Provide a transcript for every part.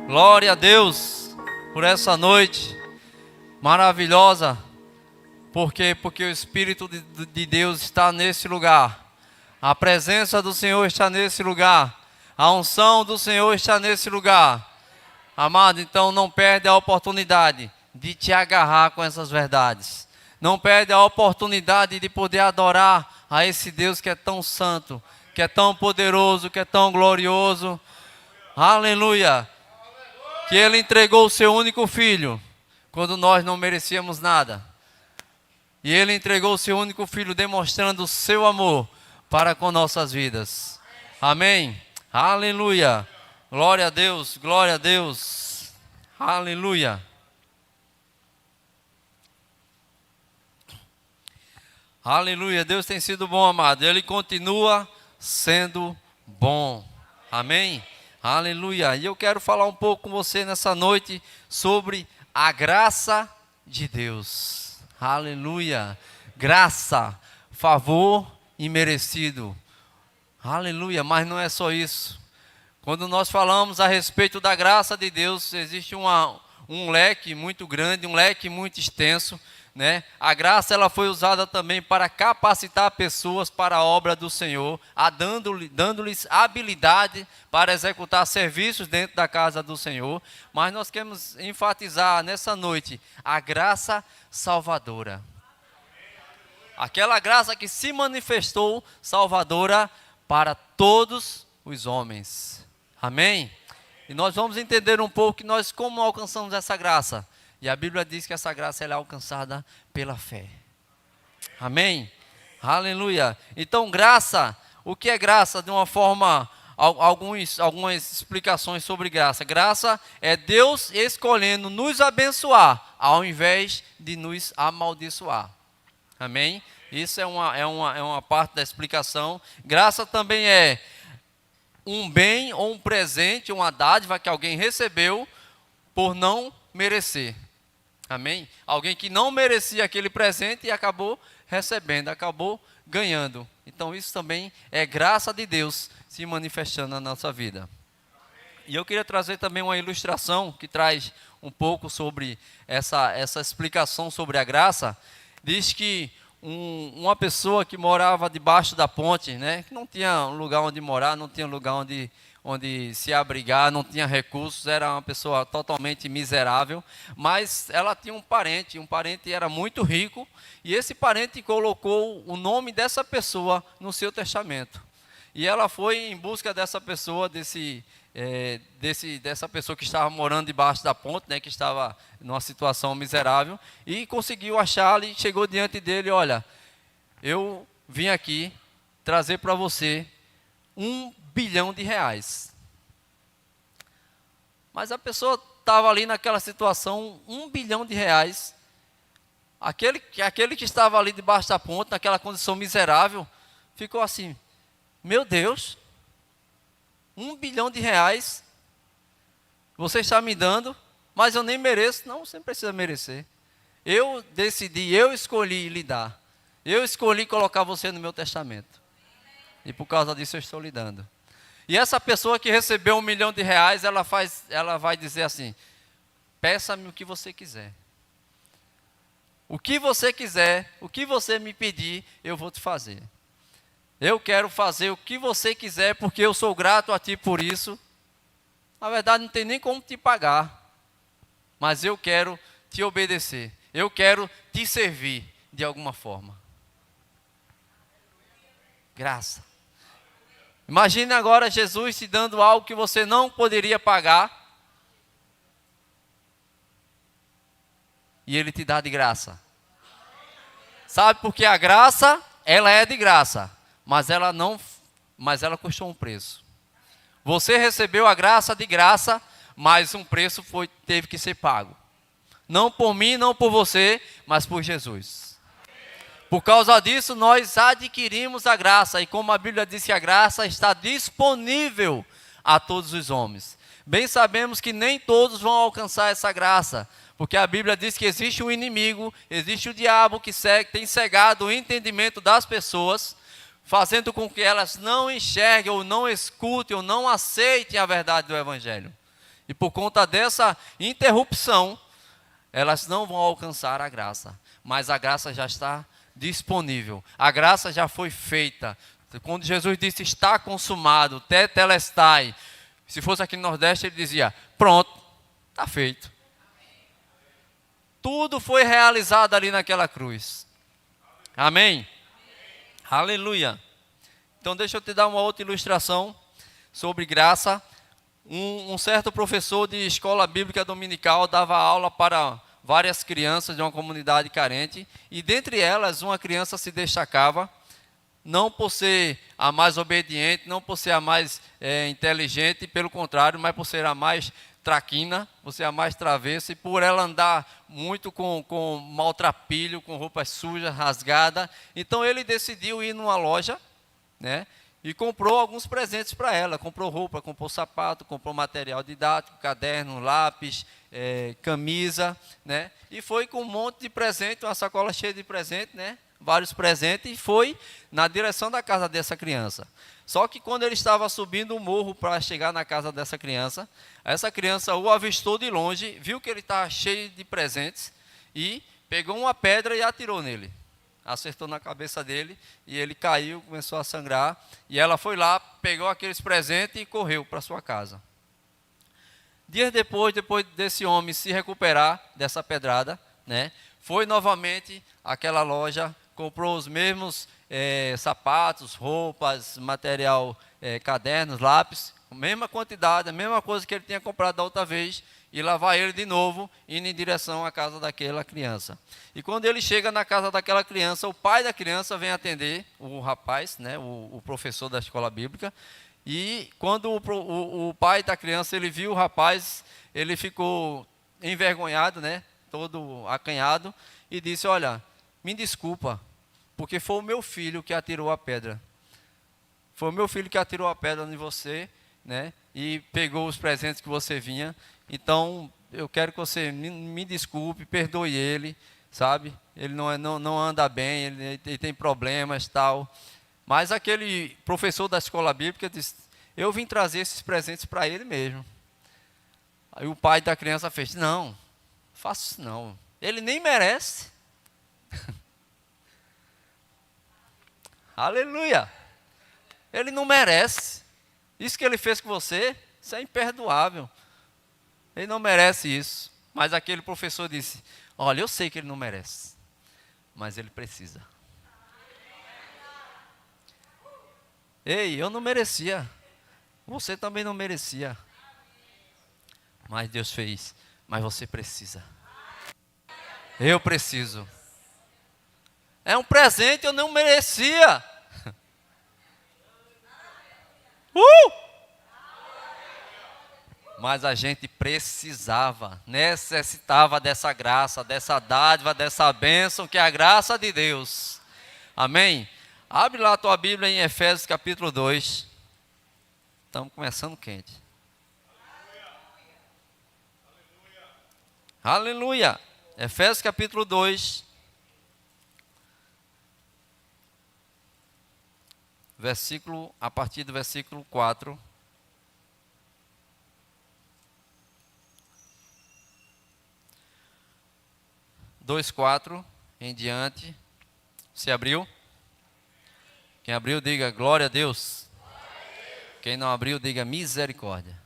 Glória a Deus por essa noite maravilhosa, porque o Espírito de Deus está nesse lugar, a presença do Senhor está nesse lugar, a unção do Senhor está nesse lugar. Amado, então não perde a oportunidade de te agarrar com essas verdades, não perde a oportunidade de poder adorar a esse Deus que é tão santo, que é tão poderoso, que é tão glorioso. Aleluia! Que Ele entregou o seu único filho, quando nós não merecíamos nada. E Ele entregou o seu único filho, demonstrando o seu amor para com nossas vidas. Amém? Aleluia! Glória a Deus, glória a Deus. Aleluia! Aleluia! Deus tem sido bom, amado. Ele continua sendo bom. Amém? Aleluia! E eu quero falar um pouco com você nessa noite sobre a graça de Deus. Aleluia! Graça, favor imerecido. Aleluia! Mas não é só isso. Quando nós falamos a respeito da graça de Deus, existe um leque muito grande, um leque muito extenso, né? A graça ela foi usada também para capacitar pessoas para a obra do Senhor, dando-lhes habilidade para executar serviços dentro da casa do Senhor. Mas nós queremos enfatizar nessa noite a graça salvadora. Aquela graça que se manifestou salvadora para todos os homens. Amém? E nós vamos entender um pouco como alcançamos essa graça. E a Bíblia diz que essa graça ela é alcançada pela fé. Amém? Aleluia. Então, graça, o que é graça? De uma forma, algumas explicações sobre graça. Graça é Deus escolhendo nos abençoar, ao invés de nos amaldiçoar. Amém? Isso é uma parte da explicação. Graça também é um bem ou um presente, uma dádiva que alguém recebeu por não merecer. Amém? Alguém que não merecia aquele presente e acabou recebendo, acabou ganhando. Então isso também é graça de Deus se manifestando na nossa vida. E eu queria trazer também uma ilustração que traz um pouco sobre essa explicação sobre a graça. Diz que uma pessoa que morava debaixo da ponte, né, que não tinha lugar onde morar, não tinha lugar onde se abrigar, não tinha recursos, era uma pessoa totalmente miserável, mas ela tinha um parente era muito rico, e esse parente colocou o nome dessa pessoa no seu testamento. E ela foi em busca dessa pessoa, dessa pessoa que estava morando debaixo da ponte, né, que estava numa situação miserável, e conseguiu achá-lo e chegou diante dele: olha, eu vim aqui trazer para você R$ 1 bilhão. Mas a pessoa estava ali naquela situação, R$ 1 bilhão. Aquele que estava ali debaixo da ponte, naquela condição miserável, ficou assim: meu Deus, R$ 1 bilhão você está me dando, mas eu nem mereço. Não, você não precisa merecer. Eu decidi, eu escolhi lhe dar. Eu escolhi colocar você no meu testamento. E por causa disso eu estou lhe dando. E essa pessoa que recebeu R$ 1 milhão, ela vai dizer assim: peça-me o que você quiser. O que você quiser, o que você me pedir, eu vou te fazer. Eu quero fazer o que você quiser, porque eu sou grato a ti por isso. Na verdade, não tem nem como te pagar, mas eu quero te obedecer. Eu quero te servir de alguma forma. Graça. Imagine agora Jesus te dando algo que você não poderia pagar, e Ele te dá de graça. Sabe, porque a graça, ela é de graça, mas ela custou um preço. Você recebeu a graça de graça, mas um preço teve que ser pago. Não por mim, não por você, mas por Jesus. Por causa disso, nós adquirimos a graça. E como a Bíblia diz que a graça está disponível a todos os homens. Bem sabemos que nem todos vão alcançar essa graça. Porque a Bíblia diz que existe um inimigo, existe o diabo que tem cegado o entendimento das pessoas, fazendo com que elas não enxerguem, ou não escutem, ou não aceitem a verdade do Evangelho. E por conta dessa interrupção, elas não vão alcançar a graça. Mas a graça já está disponível. A graça já foi feita. Quando Jesus disse, está consumado, tetelestai. Se fosse aqui no Nordeste, ele dizia, pronto, está feito. Tudo foi realizado ali naquela cruz. Amém? Aleluia. Então deixa eu te dar uma outra ilustração sobre graça. Um certo professor de escola bíblica dominical dava aula para várias crianças de uma comunidade carente. E dentre elas, uma criança se destacava, não por ser a mais obediente, não por ser a mais inteligente, pelo contrário, mas por ser a mais traquina, por ser a mais travessa, e por ela andar muito com maltrapilho, com roupas sujas, rasgadas. Então ele decidiu ir numa loja, né, e comprou alguns presentes para ela. Comprou roupa, comprou sapato, comprou material didático, caderno, lápis, camisa, né, e foi com um monte de presente, uma sacola cheia de presente, né, vários presentes, e foi na direção da casa dessa criança. Só que quando ele estava subindo o morro para chegar na casa dessa criança, essa criança o avistou de longe, viu que ele estava cheio de presentes e pegou uma pedra e atirou nele. Acertou na cabeça dele e ele caiu, começou a sangrar. E ela foi lá, pegou aqueles presentes e correu para sua casa. Dias depois desse homem se recuperar dessa pedrada, né, foi novamente àquela loja, comprou os mesmos sapatos, roupas, material, cadernos, lápis, a mesma quantidade, a mesma coisa que ele tinha comprado da outra vez, e lá vai ele de novo, indo em direção à casa daquela criança. E quando ele chega na casa daquela criança, o pai da criança vem atender o rapaz, né, o professor da escola bíblica, e quando o pai da criança ele viu o rapaz, ele ficou envergonhado, né, todo acanhado, e disse, olha, me desculpa, porque foi o meu filho que atirou a pedra. Foi o meu filho que atirou a pedra em você, né, e pegou os presentes que você vinha. Então, eu quero que você me desculpe, perdoe ele, sabe? Ele não anda bem, ele tem problemas, tal. Mas aquele professor da escola bíblica disse, eu vim trazer esses presentes para ele mesmo. Aí o pai da criança fez, não, faça isso não. Ele nem merece. Aleluia. Ele não merece. Isso que ele fez com você, isso é imperdoável. Ele não merece isso. Mas aquele professor disse, olha, eu sei que ele não merece, mas ele precisa. Ei, eu não merecia. Você também não merecia. Mas Deus fez. Mas você precisa. Eu preciso. É um presente, eu não merecia. Mas a gente precisava, necessitava dessa graça, dessa dádiva, dessa bênção que é a graça de Deus. Amém? Abre lá a tua Bíblia em Efésios capítulo 2. Estamos começando quente. Aleluia. Efésios capítulo 2. A partir do versículo 4. Dois, 4 em diante. Você abriu? Quem abriu, diga glória a Deus. Quem não abriu, diga misericórdia.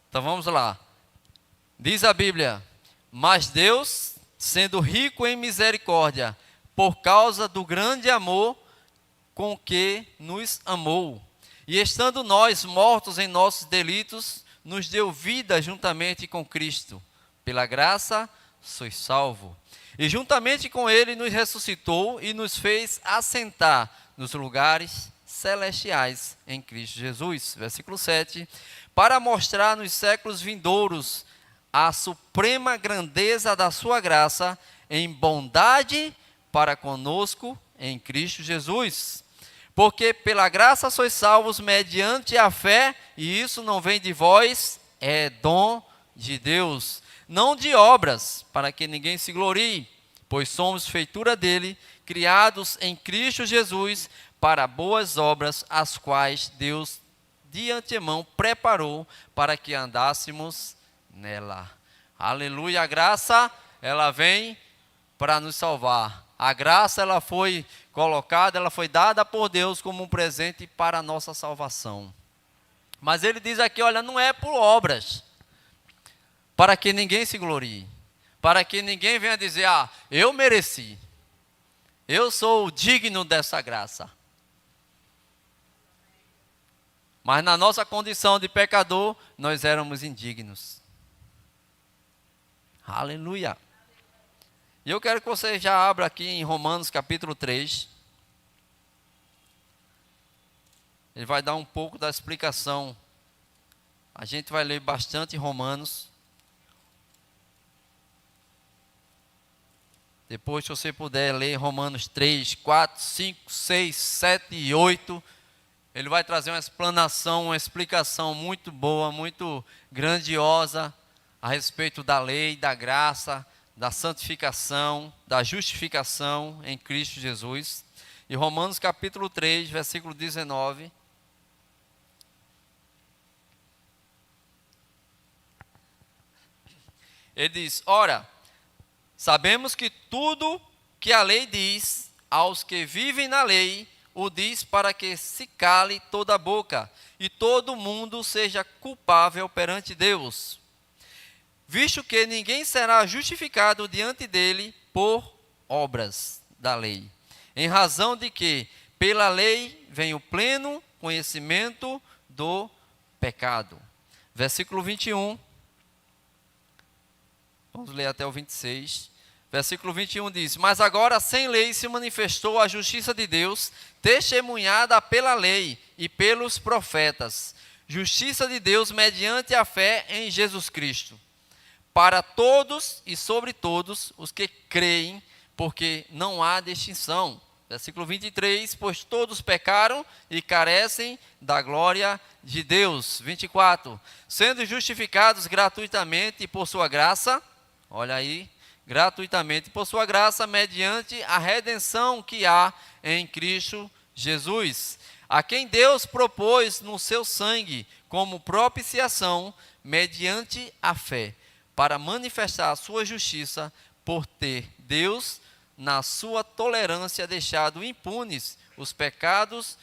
Então vamos lá. Diz a Bíblia, mas Deus, sendo rico em misericórdia, por causa do grande amor com que nos amou, e estando nós mortos em nossos delitos, nos deu vida juntamente com Cristo. Pela graça sois salvo. E juntamente com Ele nos ressuscitou e nos fez assentar nos lugares celestiais em Cristo Jesus. Versículo 7. Para mostrar nos séculos vindouros a suprema grandeza da sua graça em bondade para conosco em Cristo Jesus. Porque pela graça sois salvos mediante a fé, e isso não vem de vós, é dom de Deus, não de obras, para que ninguém se glorie, pois somos feitura dele, criados em Cristo Jesus, para boas obras, as quais Deus de antemão preparou para que andássemos nela. Aleluia, a graça, ela vem para nos salvar. A graça, ela foi colocada, ela foi dada por Deus como um presente para a nossa salvação. Mas ele diz aqui, olha, não é por obras, para que ninguém se glorie, para que ninguém venha dizer, eu mereci, eu sou digno dessa graça. Mas na nossa condição de pecador, nós éramos indignos. Aleluia. E eu quero que você já abra aqui em Romanos capítulo 3. Ele vai dar um pouco da explicação. A gente vai ler bastante Romanos. Depois, se você puder ler Romanos 3, 4, 5, 6, 7 e 8. Ele vai trazer uma explanação, uma explicação muito boa, muito grandiosa a respeito da lei, da graça, da santificação, da justificação em Cristo Jesus. E Romanos capítulo 3, versículo 19. Ele diz, ora, sabemos que tudo que a lei diz aos que vivem na lei, o diz para que se cale toda a boca e todo mundo seja culpável perante Deus, visto que ninguém será justificado diante dele por obras da lei, em razão de que pela lei vem o pleno conhecimento do pecado. Versículo 21, vamos ler até o 26. Versículo 21 diz, mas agora sem lei se manifestou a justiça de Deus, testemunhada pela lei e pelos profetas, justiça de Deus mediante a fé em Jesus Cristo, para todos e sobre todos os que creem, porque não há distinção. Versículo 23, pois todos pecaram e carecem da glória de Deus. 24, sendo justificados gratuitamente por sua graça, olha aí, gratuitamente por sua graça, mediante a redenção que há em Cristo Jesus, a quem Deus propôs no seu sangue como propiciação, mediante a fé, para manifestar a sua justiça, por ter Deus, na sua tolerância, deixado impunes os pecados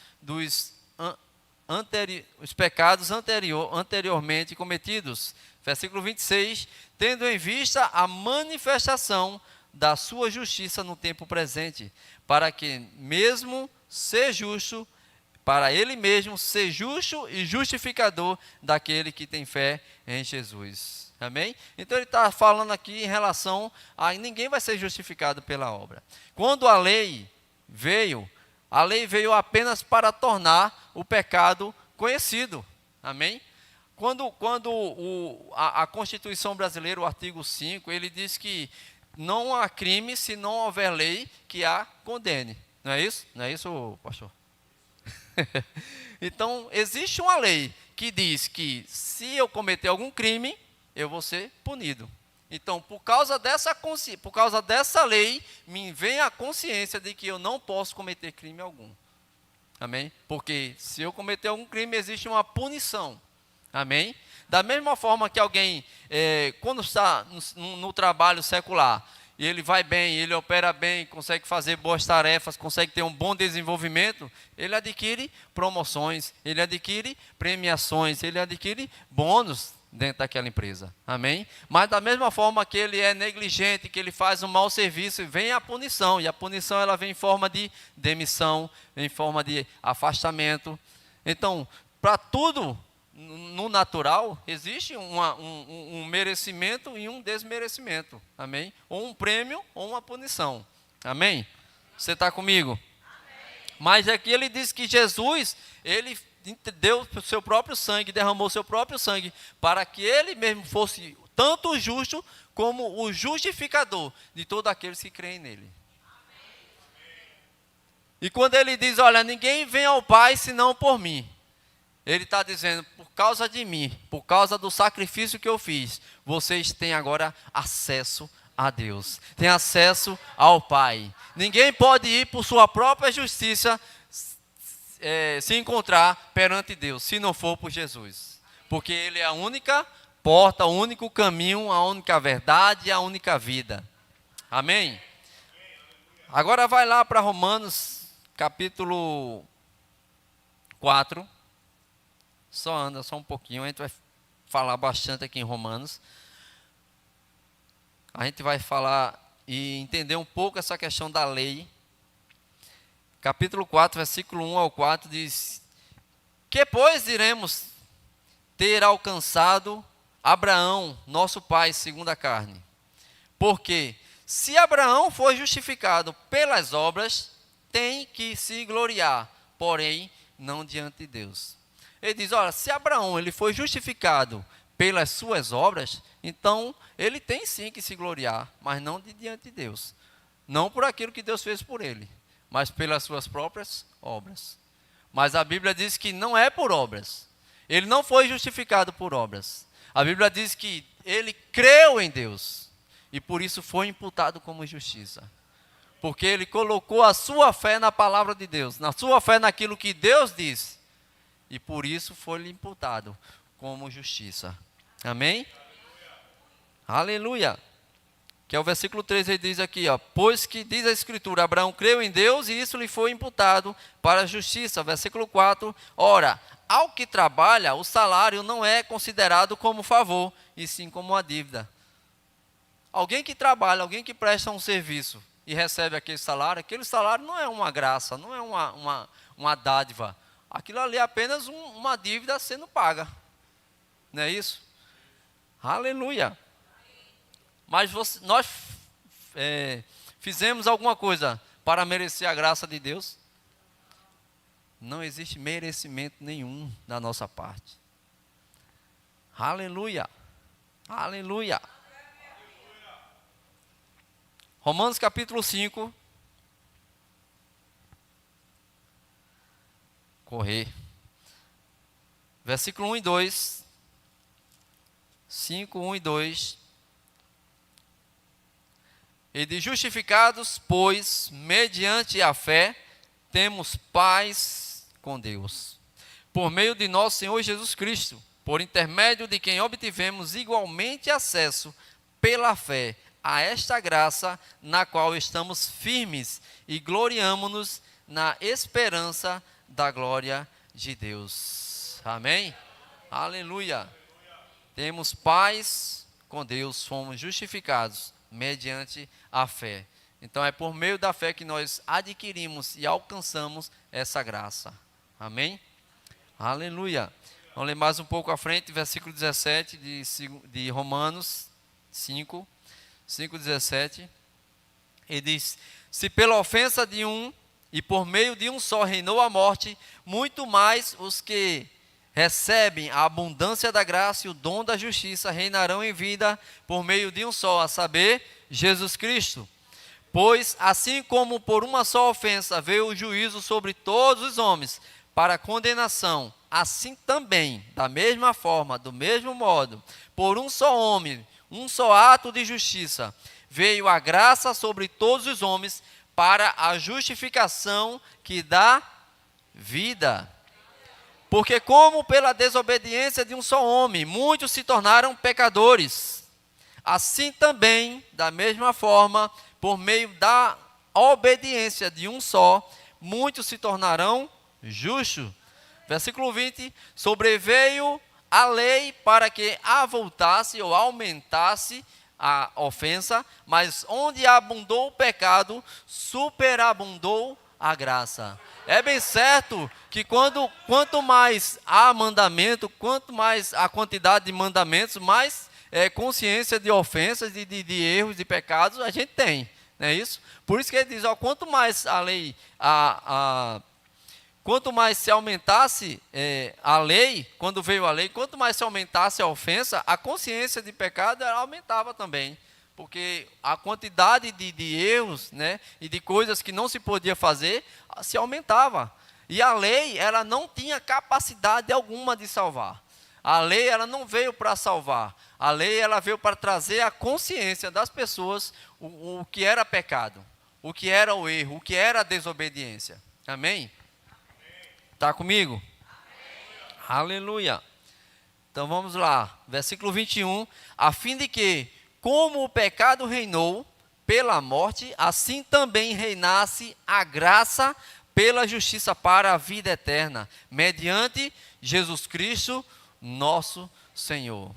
anteriormente cometidos. Versículo 26, tendo em vista a manifestação da sua justiça no tempo presente, para que mesmo ser justo, para ele mesmo ser justo e justificador daquele que tem fé em Jesus. Amém? Então ele está falando aqui em relação a ninguém vai ser justificado pela obra. Quando a lei veio apenas para tornar o pecado conhecido. Amém? Quando a Constituição brasileira, o artigo 5, ele diz que não há crime se não houver lei que a condene. Não é isso? Não é isso, pastor? Então, existe uma lei que diz que se eu cometer algum crime, eu vou ser punido. Então, por causa dessa lei, me vem a consciência de que eu não posso cometer crime algum. Amém? Porque se eu cometer algum crime, existe uma punição. Amém? Da mesma forma que alguém, quando está no trabalho secular, e ele vai bem, ele opera bem, consegue fazer boas tarefas, consegue ter um bom desenvolvimento, ele adquire promoções, ele adquire premiações, ele adquire bônus dentro daquela empresa. Amém? Mas da mesma forma que ele é negligente, que ele faz um mau serviço, vem a punição, e a punição ela vem em forma de demissão, em forma de afastamento. Então, para tudo no natural, existe um merecimento e um desmerecimento. Amém? Ou um prêmio ou uma punição. Amém? Você está comigo? Amém. Mas aqui ele diz que Jesus, ele deu o seu próprio sangue, derramou o seu próprio sangue, para que ele mesmo fosse tanto o justo como o justificador de todos aqueles que creem nele. E quando ele diz, olha, ninguém vem ao Pai senão por mim. Ele está dizendo, por causa de mim, por causa do sacrifício que eu fiz, vocês têm agora acesso a Deus, têm acesso ao Pai. Ninguém pode ir por sua própria justiça se encontrar perante Deus, se não for por Jesus. Porque Ele é a única porta, o único caminho, a única verdade e a única vida. Amém? Agora vai lá para Romanos, capítulo 4. Só anda, só um pouquinho, a gente vai falar bastante aqui em Romanos. A gente vai falar e entender um pouco essa questão da lei. Capítulo 4, versículo 1 ao 4 diz: que pois iremos ter alcançado Abraão, nosso pai, segundo a carne? Porque se Abraão foi justificado pelas obras, tem que se gloriar, porém não diante de Deus. Ele diz, olha, se Abraão ele foi justificado pelas suas obras, então ele tem sim que se gloriar, mas não diante de Deus. Não por aquilo que Deus fez por ele, mas pelas suas próprias obras. Mas a Bíblia diz que não é por obras. Ele não foi justificado por obras. A Bíblia diz que ele creu em Deus e por isso foi imputado como justiça. Porque ele colocou a sua fé na palavra de Deus, na sua fé naquilo que Deus disse. E por isso foi-lhe imputado como justiça. Amém? Aleluia. Que é o versículo 3, ele diz aqui, ó, pois que diz a Escritura, Abraão creu em Deus e isso lhe foi imputado para a justiça. Versículo 4, ora, ao que trabalha, o salário não é considerado como favor, e sim como uma dívida. Alguém que trabalha, alguém que presta um serviço e recebe aquele salário não é uma graça, não é uma dádiva. Aquilo ali é apenas uma dívida sendo paga. Não é isso? Aleluia. Mas nós fizemos alguma coisa para merecer a graça de Deus? Não existe merecimento nenhum da nossa parte. Aleluia. Aleluia. Romanos capítulo 5. Correr. Versículo 1 e 2. 5, 1 e 2. E de justificados, pois, mediante a fé, temos paz com Deus, por meio de nosso Senhor Jesus Cristo, por intermédio de quem obtivemos igualmente acesso, pela fé, a esta graça, na qual estamos firmes e gloriamo-nos na esperança da glória de Deus. Amém? Aleluia. Temos paz com Deus, fomos justificados mediante a fé. Então é por meio da fé que nós adquirimos e alcançamos essa graça. Amém? Aleluia. Vamos ler mais um pouco à frente, versículo 17 de Romanos 5, 17. Ele diz, se pela ofensa de um e por meio de um só reinou a morte, muito mais os que recebem a abundância da graça e o dom da justiça reinarão em vida por meio de um só, a saber, Jesus Cristo. Pois assim como por uma só ofensa veio o juízo sobre todos os homens para condenação, assim também, da mesma forma, do mesmo modo, por um só homem, um só ato de justiça, veio a graça sobre todos os homens para a justificação que dá vida. Porque como pela desobediência de um só homem, muitos se tornaram pecadores, assim também, da mesma forma, por meio da obediência de um só, muitos se tornarão justos. Versículo 20, sobreveio a lei para que avultasse ou aumentasse a ofensa, mas onde abundou o pecado, superabundou a graça. É bem certo que quanto mais há mandamento, quanto mais a quantidade de mandamentos, mais consciência de ofensas, de erros, de pecados a gente tem, não é isso? Por isso que ele diz, ó, quanto mais a lei, quanto mais se aumentasse a lei, quando veio a lei, quanto mais se aumentasse a ofensa, a consciência de pecado aumentava também. Porque a quantidade de erros, né, e de coisas que não se podia fazer, se aumentava. E a lei, ela não tinha capacidade alguma de salvar. A lei, ela não veio para salvar. A lei, ela veio para trazer a consciência das pessoas o que era pecado, o que era o erro, o que era a desobediência. Amém? Está comigo? Amém. Aleluia. Então vamos lá, versículo 21. A fim de que, como o pecado reinou pela morte, assim também reinasse a graça pela justiça para a vida eterna, mediante Jesus Cristo, nosso Senhor.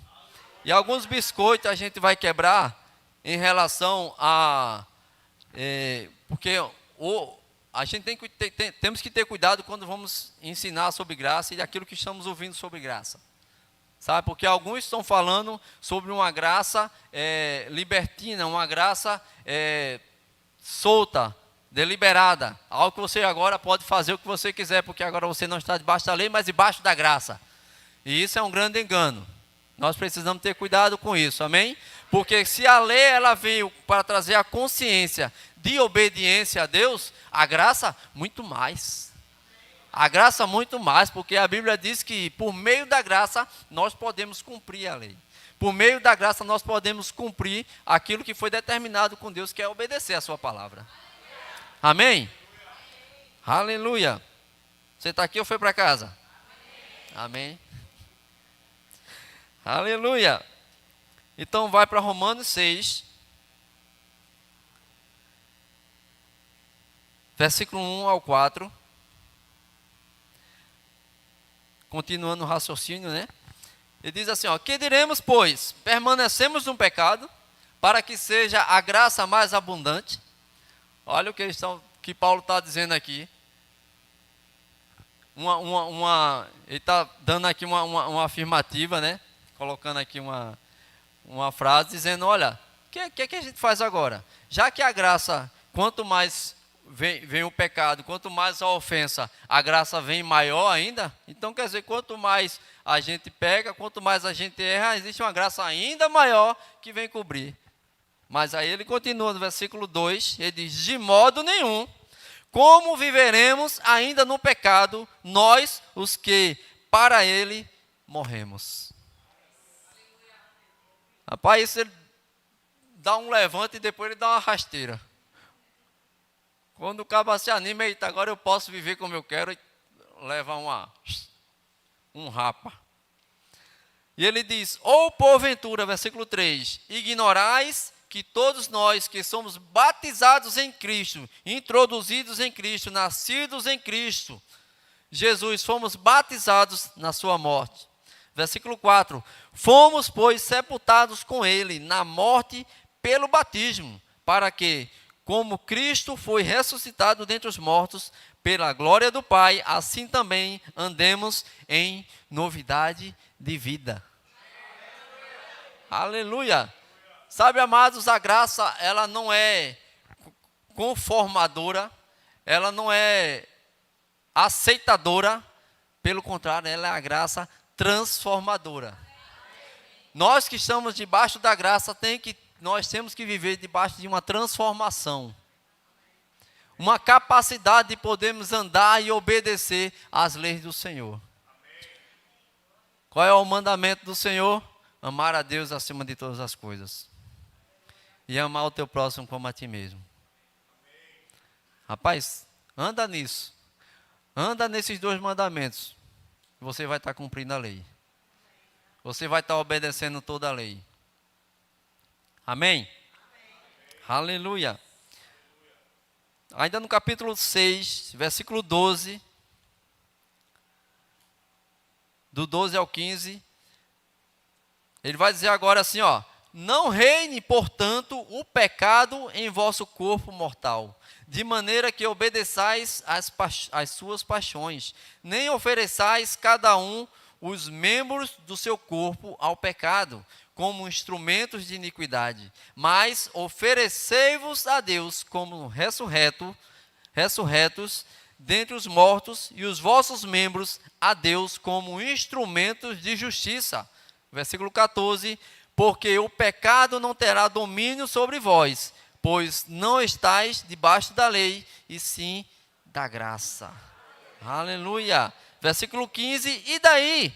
E alguns biscoitos a gente vai quebrar em relação a... porque a gente temos que ter cuidado quando vamos ensinar sobre graça e aquilo que estamos ouvindo sobre graça. Sabe, porque alguns estão falando sobre uma graça libertina, uma graça solta, deliberada. Algo que você agora pode fazer o que você quiser, porque agora você não está debaixo da lei, mas debaixo da graça. E isso é um grande engano. Nós precisamos ter cuidado com isso, amém? Porque se a lei ela veio para trazer a consciência de obediência a Deus, a graça muito mais. A graça muito mais, porque a Bíblia diz que por meio da graça nós podemos cumprir a lei. Por meio da graça nós podemos cumprir aquilo que foi determinado com Deus, que é obedecer a sua palavra. Amém? Aleluia. Você está aqui ou foi para casa? Amém. Aleluia. Então vai para Romanos 6, versículo 1 ao 4. Continuando o raciocínio, né? Ele diz assim, ó: que diremos, pois? Permanecemos no pecado, para que seja a graça mais abundante? Olha o que Paulo está dizendo aqui. Ele está dando aqui uma afirmativa, né? Colocando aqui uma frase, dizendo, olha, o que a gente faz agora? Já que a graça, quanto mais vem o pecado, quanto mais a ofensa, a graça vem maior ainda. Então quer dizer, quanto mais a gente pega, quanto mais a gente erra, existe uma graça ainda maior que vem cobrir. Mas aí ele continua no versículo 2, ele diz, de modo nenhum, como viveremos ainda no pecado, nós os que para ele morremos. Rapaz, isso ele dá um levante e depois ele dá uma rasteira. Quando o cabo se anima, eita, agora eu posso viver como eu quero, e leva um rapa. E ele diz, ou porventura, versículo 3, ignorais que todos nós que somos batizados em Cristo, introduzidos em Cristo, nascidos em Cristo, Jesus, fomos batizados na sua morte. Versículo 4, fomos, pois, sepultados com ele na morte pelo batismo, para que, como Cristo foi ressuscitado dentre os mortos, pela glória do Pai, assim também andemos em novidade de vida. Aleluia! Sabe, amados, a graça, ela não é conformadora, ela não é aceitadora, pelo contrário, ela é a graça transformadora. Nós que estamos debaixo da graça, nós temos que viver debaixo de uma transformação. Uma capacidade de podermos andar e obedecer às leis do Senhor. Qual é o mandamento do Senhor? Amar a Deus acima de todas as coisas. E amar o teu próximo como a ti mesmo. Rapaz, anda nisso. Anda nesses dois mandamentos. Você vai estar cumprindo a lei. Você vai estar obedecendo toda a lei. Amém? Aleluia. Ainda no capítulo 6, versículo 12. Do 12 ao 15. Ele vai dizer agora assim, ó. Não reine, portanto, o pecado em vosso corpo mortal, de maneira que obedeçais às suas paixões, nem ofereçais cada um os membros do seu corpo ao pecado, como instrumentos de iniquidade, mas oferecei-vos a Deus como ressurretos dentre os mortos, e os vossos membros a Deus como instrumentos de justiça. Versículo 14, porque o pecado não terá domínio sobre vós, pois não estáis debaixo da lei, e sim da graça. Aleluia. Versículo 15, e daí?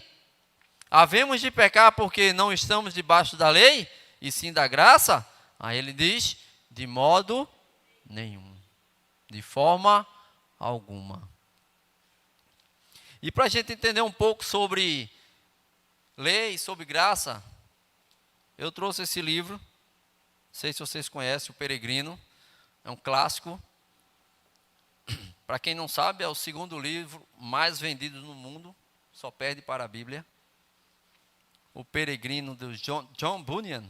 Havemos de pecar porque não estamos debaixo da lei, e sim da graça? Aí ele diz, de modo nenhum, de forma alguma. E para a gente entender um pouco sobre lei, sobre graça, eu trouxe esse livro, não sei se vocês conhecem, O Peregrino, é um clássico. Para quem não sabe, é o segundo livro mais vendido no mundo, só perde para a Bíblia. O Peregrino, de John Bunyan.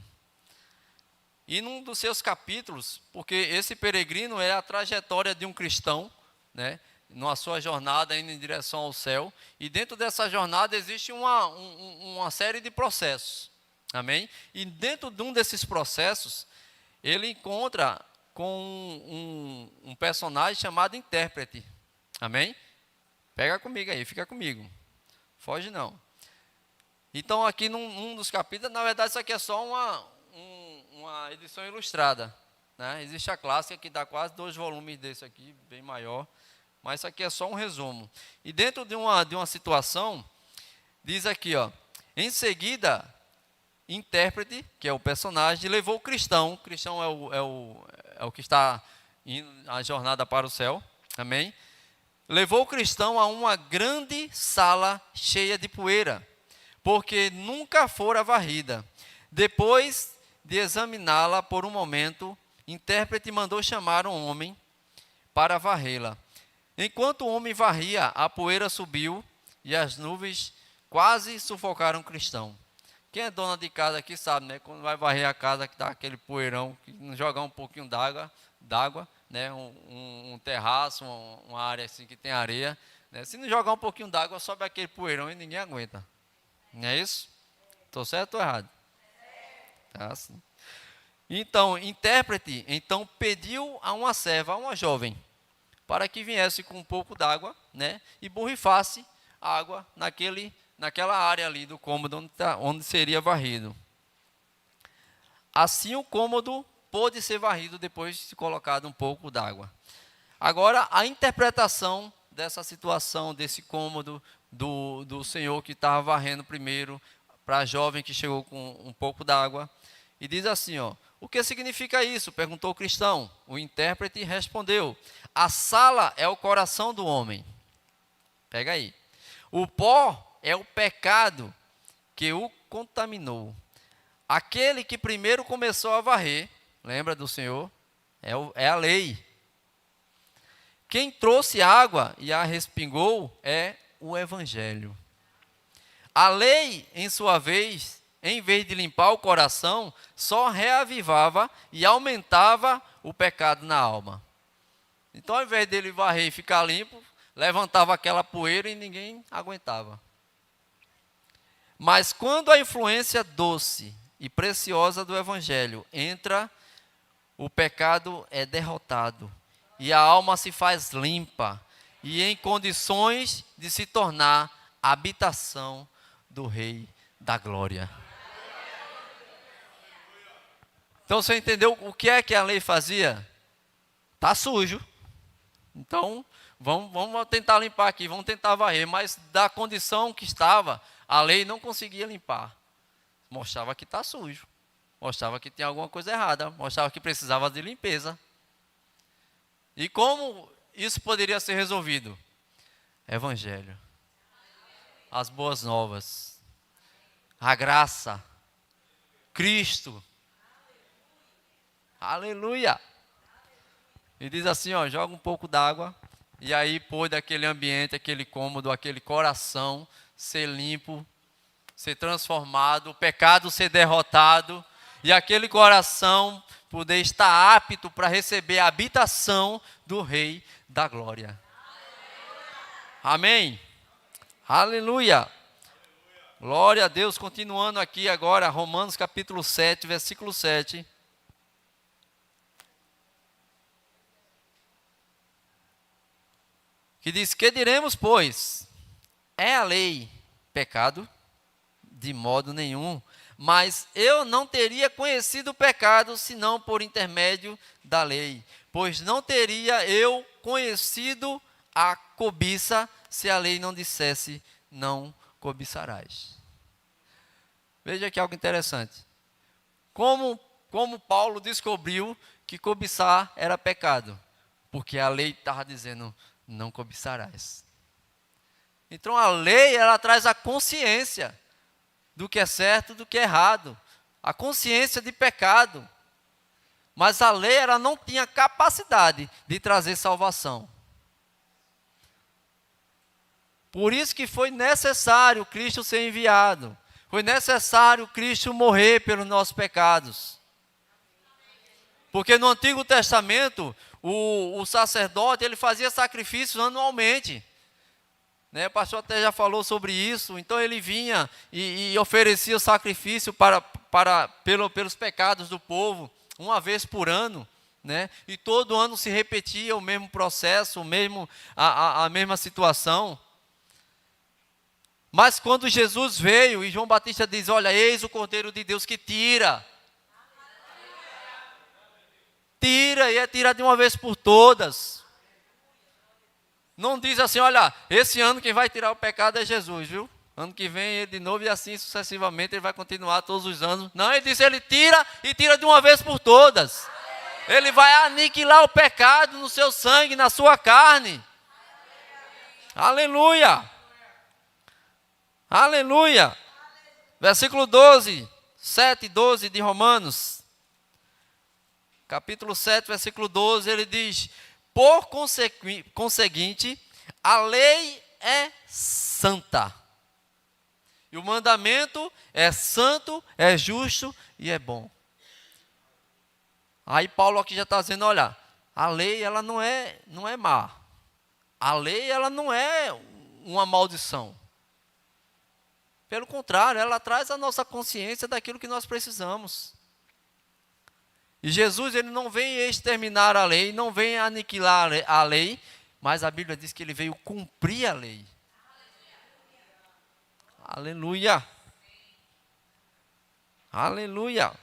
E num dos seus capítulos, porque esse peregrino é a trajetória de um cristão, né, na sua jornada indo em direção ao céu, e dentro dessa jornada existe uma série de processos, amém? E dentro de um desses processos, ele encontra com um personagem chamado intérprete, amém? Pega comigo aí, fica comigo, foge não. Então aqui num dos capítulos, na verdade isso aqui é só uma edição ilustrada, né? Existe a clássica que dá quase 2 volumes desse aqui, bem maior, mas isso aqui é só um resumo. E dentro de uma situação, diz aqui, ó, em seguida, intérprete, que é o personagem, levou o cristão é o que está indo a jornada para o céu, amém? Levou o cristão a uma grande sala cheia de poeira, porque nunca fora varrida. Depois de examiná-la por um momento, intérprete mandou chamar um homem para varrê-la. Enquanto o homem varria, a poeira subiu e as nuvens quase sufocaram o cristão. Quem é dona de casa aqui sabe, né? Quando vai varrer a casa, que dá aquele poeirão, que não jogar um pouquinho d'água, né? Um terraço, uma área assim que tem areia, né? Se não jogar um pouquinho d'água, sobe aquele poeirão e ninguém aguenta. Não é isso? Estou certo ou errado? Tá sim. Então, intérprete, pediu a uma serva, a uma jovem, para que viesse com um pouco d'água, né, e borrifasse água naquela área ali do cômodo onde seria varrido. Assim o cômodo pôde ser varrido depois de colocado um pouco d'água. Agora, a interpretação dessa situação, desse cômodo do senhor que estava varrendo primeiro, para a jovem que chegou com um pouco d'água, e diz assim, ó, o que significa isso? Perguntou o cristão. O intérprete respondeu, a sala é o coração do homem. Pega aí. O pó é o pecado que o contaminou. Aquele que primeiro começou a varrer, lembra do Senhor? É a lei. Quem trouxe água e a respingou é o Evangelho. A lei, em sua vez, em vez de limpar o coração, só reavivava e aumentava o pecado na alma. Então, ao invés dele varrer e ficar limpo, levantava aquela poeira e ninguém aguentava. Mas quando a influência doce e preciosa do Evangelho entra, o pecado é derrotado e a alma se faz limpa e em condições de se tornar habitação do Rei da Glória. Então você entendeu o que é que a lei fazia? Está sujo. Então vamos tentar limpar aqui, vamos tentar varrer, mas da condição que estava, a lei não conseguia limpar. Mostrava que está sujo, mostrava que tinha alguma coisa errada, mostrava que precisava de limpeza. E como isso poderia ser resolvido? Evangelho, as boas novas, a graça, Cristo. Aleluia! E diz assim, ó, joga um pouco d'água, e aí pôr daquele ambiente, aquele cômodo, aquele coração ser limpo, ser transformado, o pecado ser derrotado, e aquele coração poder estar apto para receber a habitação do Rei da Glória. Amém? Aleluia! Glória a Deus, continuando aqui agora, Romanos capítulo 7, versículo 7. Que diz, que diremos, pois? É a lei pecado? De modo nenhum. Mas eu não teria conhecido o pecado, senão por intermédio da lei. Pois não teria eu conhecido a cobiça, se a lei não dissesse, não cobiçarás. Veja aqui algo interessante. Como Paulo descobriu que cobiçar era pecado? Porque a lei estava dizendo, não cobiçarás. Então a lei, ela traz a consciência do que é certo e do que é errado, a consciência de pecado. Mas a lei, ela não tinha capacidade de trazer salvação. Por isso que foi necessário Cristo ser enviado. Foi necessário Cristo morrer pelos nossos pecados. Porque no Antigo Testamento, o sacerdote, ele fazia sacrifícios anualmente. Né? O pastor até já falou sobre isso. Então ele vinha e oferecia o sacrifício pelos pecados do povo, uma vez por ano. Né? E todo ano se repetia o mesmo processo, a mesma situação. Mas quando Jesus veio, e João Batista diz, olha, eis o Cordeiro de Deus que tira. Tira, e é tirar de uma vez por todas. Não diz assim, olha, esse ano quem vai tirar o pecado é Jesus, viu? Ano que vem ele de novo e assim sucessivamente ele vai continuar todos os anos. Não, ele diz, ele tira e tira de uma vez por todas. Ele vai aniquilar o pecado no seu sangue, na sua carne. Aleluia! Aleluia! Versículo 12, 7 e 12 de Romanos. Capítulo 7, versículo 12, ele diz, por conseguinte, a lei é santa. E o mandamento é santo, é justo e é bom. Aí Paulo aqui já está dizendo, olha, a lei ela não é má. A lei ela não é uma maldição. Pelo contrário, ela traz a nossa consciência daquilo que nós precisamos. E Jesus, ele não vem exterminar a lei, não vem aniquilar a lei, mas a Bíblia diz que ele veio cumprir a lei. Aleluia. Aleluia.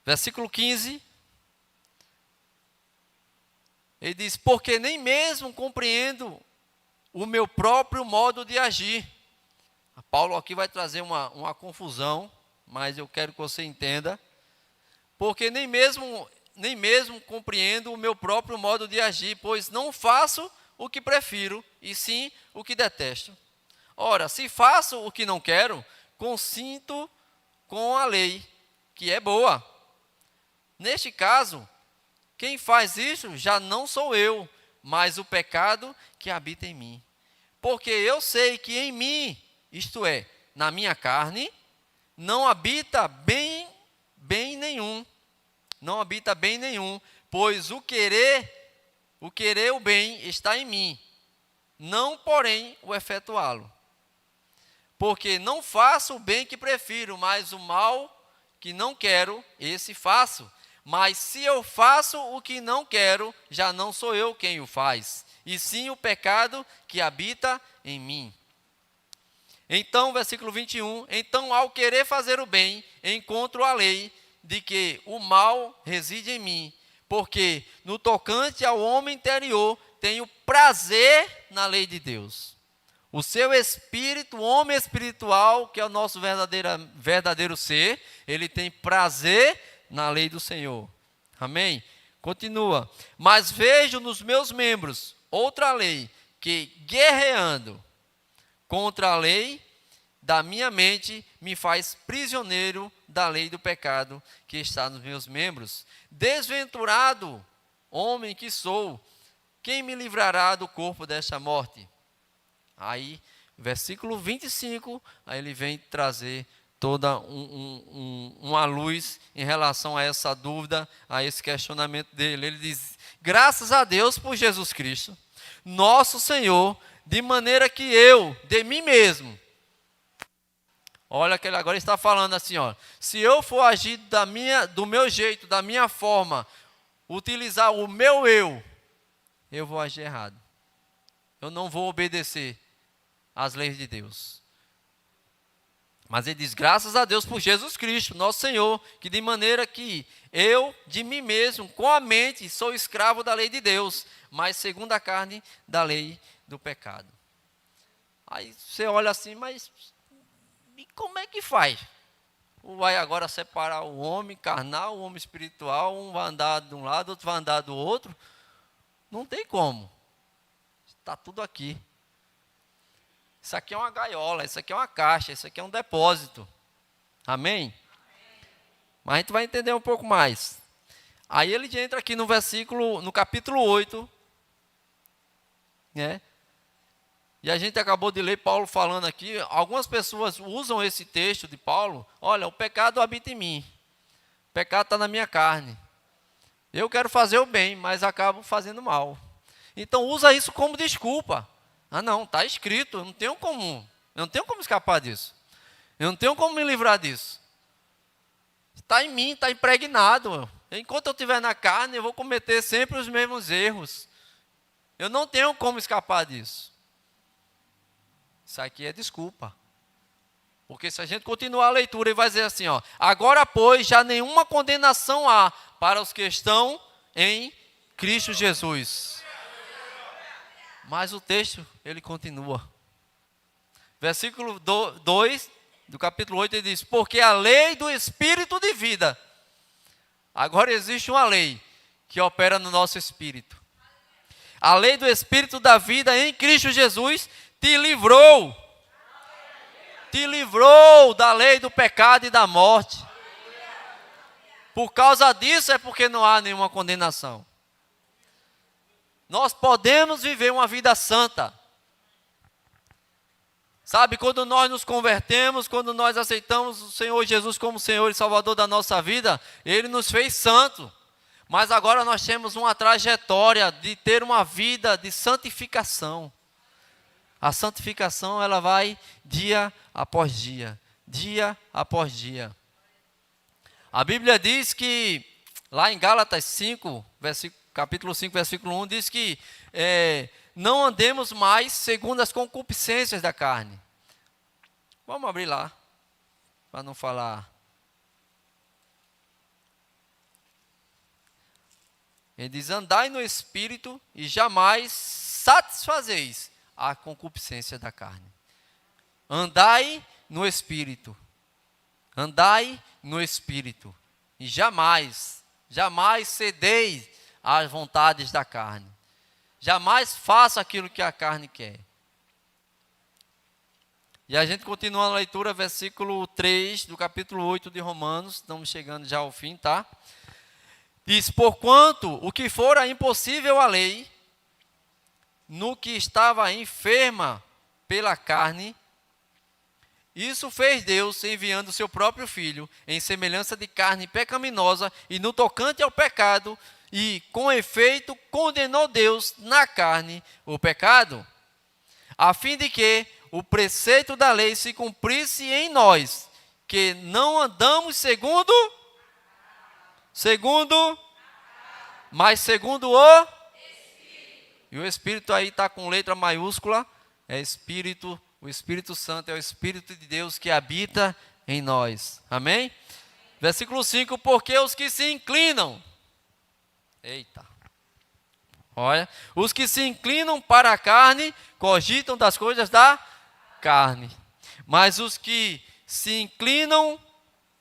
Versículo 15. Ele diz, porque nem mesmo compreendo o meu próprio modo de agir. Paulo aqui vai trazer uma confusão, mas eu quero que você entenda. Porque nem mesmo compreendo o meu próprio modo de agir, pois não faço o que prefiro, e sim o que detesto. Ora, se faço o que não quero, consinto com a lei, que é boa. Neste caso, quem faz isso já não sou eu, mas o pecado que habita em mim. Porque eu sei que em mim, isto é, na minha carne, não habita bem nenhum. Não habita bem nenhum, pois o querer o bem está em mim, não porém o efetuá-lo. Porque não faço o bem que prefiro, mas o mal que não quero, esse faço. Mas se eu faço o que não quero, já não sou eu quem o faz, e sim o pecado que habita em mim. Então, versículo 21, então ao querer fazer o bem, encontro a lei de que o mal reside em mim, porque no tocante ao homem interior, tenho prazer na lei de Deus. O seu espírito, o homem espiritual, que é o nosso verdadeiro ser, ele tem prazer na lei do Senhor. Amém? Continua. Mas vejo nos meus membros outra lei, que guerreando contra a lei da minha mente, me faz prisioneiro da lei do pecado que está nos meus membros. Desventurado homem que sou, quem me livrará do corpo desta morte? Aí, versículo 25, aí ele vem trazer toda uma luz em relação a essa dúvida, a esse questionamento dele. Ele diz, graças a Deus por Jesus Cristo, nosso Senhor, de maneira que eu, de mim mesmo, olha que ele agora está falando assim, ó, se eu for agir do meu jeito, da minha forma, utilizar o meu eu vou agir errado. Eu não vou obedecer às leis de Deus. Mas ele diz, graças a Deus por Jesus Cristo, nosso Senhor, que de maneira que eu, de mim mesmo, com a mente, sou escravo da lei de Deus, mas segundo a carne, da lei do pecado. Aí você olha assim, mas e como é que faz? Vai agora separar o homem carnal, o homem espiritual, um vai andar de um lado, outro vai andar do outro? Não tem como. Está tudo aqui. Isso aqui é uma gaiola, isso aqui é uma caixa, isso aqui é um depósito. Amém? Mas a gente vai entender um pouco mais. Aí ele entra aqui no capítulo 8, né? E a gente acabou de ler Paulo falando aqui, algumas pessoas usam esse texto de Paulo, olha, o pecado habita em mim, o pecado está na minha carne. Eu quero fazer o bem, mas acabo fazendo mal. Então usa isso como desculpa. Ah não, está escrito, eu não tenho como escapar disso. Eu não tenho como me livrar disso. Está em mim, está impregnado. Enquanto eu estiver na carne, eu vou cometer sempre os mesmos erros. Eu não tenho como escapar disso. Isso aqui é desculpa. Porque se a gente continuar a leitura, ele vai dizer assim, ó, agora, pois, já nenhuma condenação há para os que estão em Cristo Jesus. Mas o texto, ele continua. Versículo 2 do capítulo 8, ele diz, porque a lei do Espírito de vida. Agora existe uma lei que opera no nosso espírito. A lei do Espírito da vida em Cristo Jesus te livrou da lei do pecado e da morte. Por causa disso é porque não há nenhuma condenação. Nós podemos viver uma vida santa. Sabe, quando nós nos convertemos, quando nós aceitamos o Senhor Jesus como Senhor e Salvador da nossa vida, Ele nos fez santo. Mas agora nós temos uma trajetória de ter uma vida de santificação. A santificação, ela vai dia após dia, dia após dia. A Bíblia diz que, lá em Gálatas 5, capítulo 5, versículo 1, diz que não andemos mais segundo as concupiscências da carne. Vamos abrir lá, para não falar. Ele diz, andai no Espírito e jamais satisfazeis a concupiscência da carne. Andai no Espírito. Andai no Espírito. E jamais cedeis às vontades da carne. Jamais faça aquilo que a carne quer. E a gente continua a leitura, versículo 3 do capítulo 8 de Romanos. Estamos chegando já ao fim, tá? Diz, porquanto o que fora impossível à lei, no que estava enferma pela carne, isso fez Deus enviando o seu próprio Filho em semelhança de carne pecaminosa e no tocante ao pecado, e com efeito condenou Deus na carne o pecado, a fim de que o preceito da lei se cumprisse em nós, que não andamos mas segundo o E o Espírito aí está com letra maiúscula, é Espírito, o Espírito Santo é o Espírito de Deus que habita em nós. Amém? Versículo 5, porque os que se inclinam, olha, os que se inclinam para a carne, cogitam das coisas da carne, mas os que se inclinam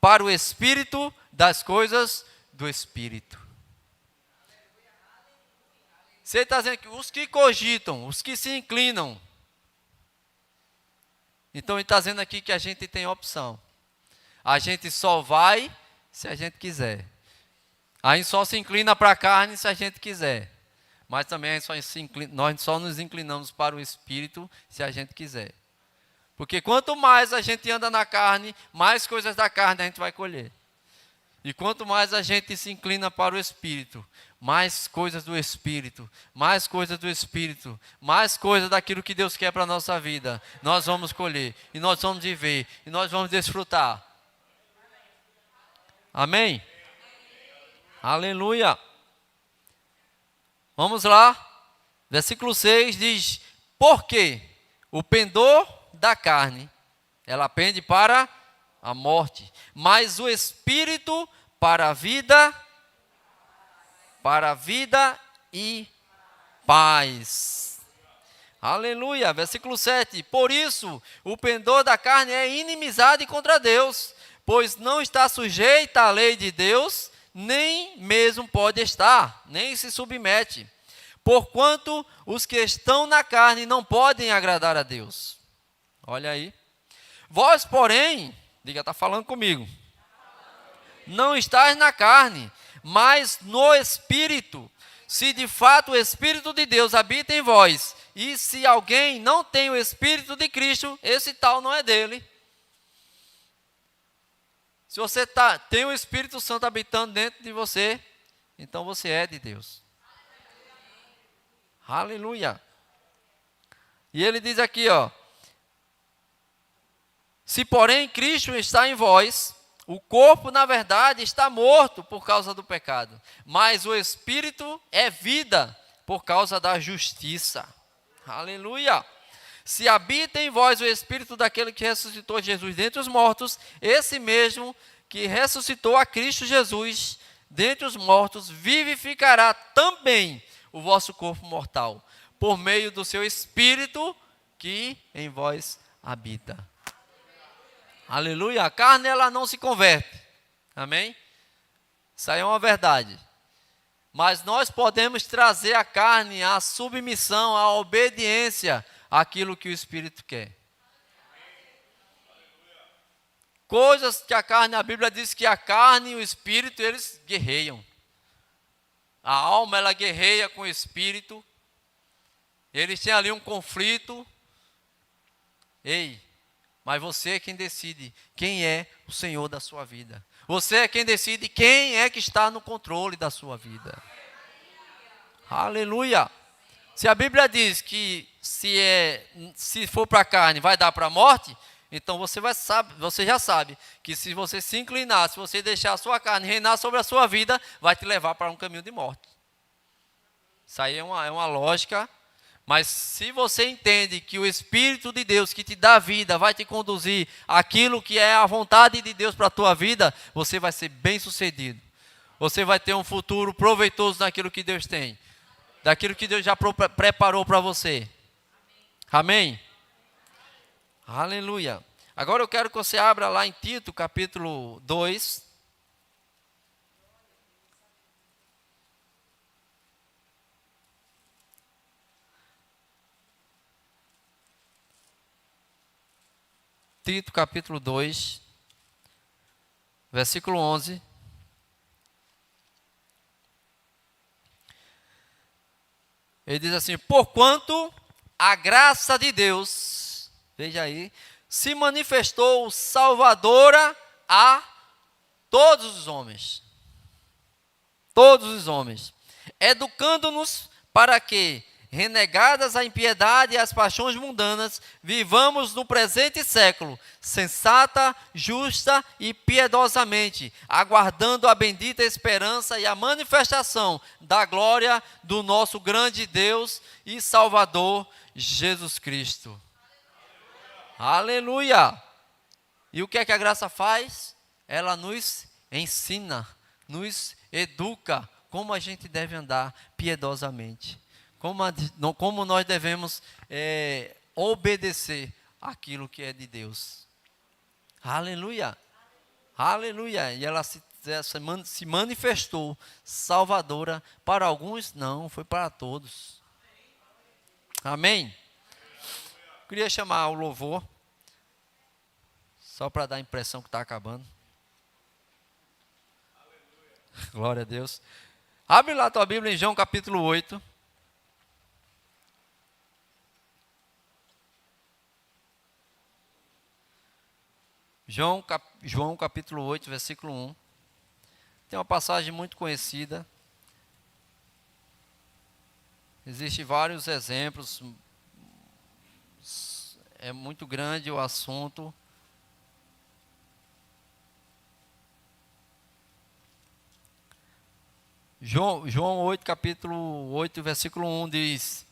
para o Espírito, das coisas do Espírito. Você está dizendo que os que cogitam, os que se inclinam. Então ele está dizendo aqui que a gente tem opção. A gente só vai se a gente quiser. A gente só se inclina para a carne se a gente quiser. Mas também nós só nos inclinamos para o Espírito se a gente quiser. Porque quanto mais a gente anda na carne, mais coisas da carne a gente vai colher. E quanto mais a gente se inclina para o Espírito, mais coisas do Espírito, mais coisas do Espírito, mais coisas daquilo que Deus quer para a nossa vida, nós vamos colher, e nós vamos viver, e nós vamos desfrutar. Amém? Aleluia! Vamos lá, versículo 6 diz, porque o pendor da carne, ela pende para a morte, mas o Espírito para a vida e paz. Aleluia, versículo 7, por isso o pendor da carne é inimizade contra Deus, pois não está sujeita à lei de Deus, nem mesmo pode estar, nem se submete, porquanto os que estão na carne não podem agradar a Deus. Olha aí. Vós, porém, diga, está falando comigo, não estáis na carne, mas no Espírito, se de fato o Espírito de Deus habita em vós. E se alguém não tem o Espírito de Cristo, esse tal não é dele. Se você tem o Espírito Santo habitando dentro de você, então você é de Deus. Aleluia. E ele diz aqui, ó: se porém Cristo está em vós, o corpo na verdade está morto por causa do pecado, mas o Espírito é vida por causa da justiça. Aleluia. Se habita em vós o Espírito daquele que ressuscitou Jesus dentre os mortos, esse mesmo que ressuscitou a Cristo Jesus dentre os mortos, vivificará também o vosso corpo mortal, por meio do seu Espírito que em vós habita. Aleluia. A carne, ela não se converte. Amém? Isso aí é uma verdade. Mas nós podemos trazer a carne à submissão, à obediência àquilo que o Espírito quer. Coisas que a carne, a Bíblia diz que a carne e o Espírito, eles guerreiam. A alma, ela guerreia com o Espírito. Eles têm ali um conflito. Ei, mas você é quem decide quem é o Senhor da sua vida. Você é quem decide quem é que está no controle da sua vida. Aleluia. Se a Bíblia diz que se for para a carne vai dar para a morte, então você já sabe que se você se inclinar, se você deixar a sua carne reinar sobre a sua vida, vai te levar para um caminho de morte. Isso aí é uma lógica. Mas se você entende que o Espírito de Deus que te dá vida vai te conduzir àquilo que é a vontade de Deus para a tua vida, você vai ser bem sucedido. Você vai ter um futuro proveitoso naquilo que Deus tem. Daquilo que Deus já preparou para você. Amém? Aleluia. Agora eu quero que você abra lá em Tito, capítulo 2. Tito, capítulo 2, versículo 11. Ele diz assim: porquanto a graça de Deus, veja aí, se manifestou salvadora a todos os homens. Todos os homens. Educando-nos para que, renegadas a impiedade e as paixões mundanas, vivamos no presente século, sensata, justa e piedosamente, aguardando a bendita esperança e a manifestação da glória do nosso grande Deus e Salvador, Jesus Cristo. Aleluia! Aleluia. E o que é que a graça faz? Ela nos ensina, nos educa como a gente deve andar piedosamente. Como nós devemos obedecer aquilo que é de Deus. Aleluia. Aleluia. E ela se manifestou salvadora para alguns, não, foi para todos. Amém? Queria chamar o louvor, só para dar a impressão que está acabando. Glória a Deus. Abre lá a tua Bíblia em João capítulo 8. João capítulo 8, versículo 1. Tem uma passagem muito conhecida. Existem vários exemplos. É muito grande o assunto. João 8, capítulo 8, versículo 1 diz: